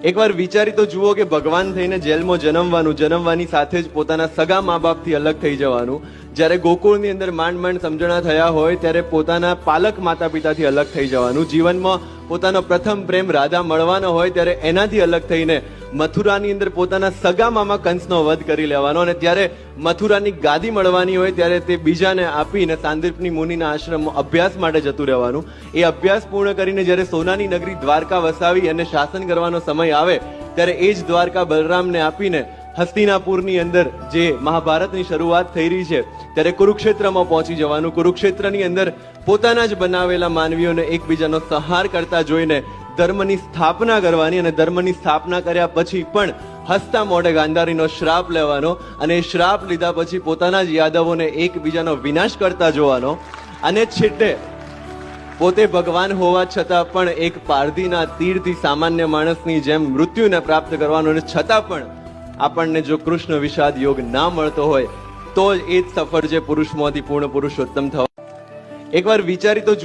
એકવાર વિચારી તો જુઓ કે ભગવાન થઈને જેલમાં જન્મવાની સાથે જ પોતાના સગા મા બાપથી અલગ થઈ જવાનું. જ્યારે ગોકુળની અંદર માંડ માંડ સમજણા થયા હોય ત્યારે પોતાના પાલક માતા પિતાથી અલગ થઈ જવાનું. જીવનમાં પોતાનો પ્રથમ પ્રેમ રાધા મળવાનો હોય ત્યારે એનાથી અલગ થઈને મથુરાની અંદર પોતાના સગા મામા કંસનો વધ કરી લેવાનો, અને ત્યારે મથુરાની ગાદી મળવાની હોય ત્યારે તે બીજાને આપીને સાંદીપની મુનિના આશ્રમમાં અભ્યાસ માટે જતું રહેવાનું. એ અભ્યાસ પૂર્ણ કરીને જ્યારે સોનાની નગરી દ્વારકા વસાવી અને શાસન કરવાનો સમય આવે ત્યારે એ જ દ્વારકા બલરામને આપીને હસ્તિનાપુરની અંદર જે મહાભારતની શરૂઆત થઈ રહી છે ત્યારે કુરુક્ષેત્રમાં પહોંચી જવાનું. કુરુક્ષેત્રની અંદર પોતાના જ બનાવેલા માનવીઓને એકબીજાનો સંહાર કરતા જોઈને ધર્મની સ્થાપના કરવાની, અને ધર્મની સ્થાપના કર્યા પછી પણ હસતા મોઢે ગાંધારીનો શ્રાપ લેવાનો, અને એ શ્રાપ લીધા પછી પોતાના જ યાદવોને એકબીજાનો વિનાશ કરતા જોવાનો, અને છેલ્લે પોતે ભગવાન હોવા છતાં પણ એક પારધીના તીરથી સામાન્ય માણસની જેમ મૃત્યુને પ્રાપ્ત કરવાનો, અને છતાં પણ આપણને જો કૃષ્ણ વિષાદ યોગ ના મળતો હોય તો એ જ સફળ છે પુરુષમાંથી પૂર્ણ પુરુષોત્તમ થવા. એકવાર વિચારી તો જુઓ.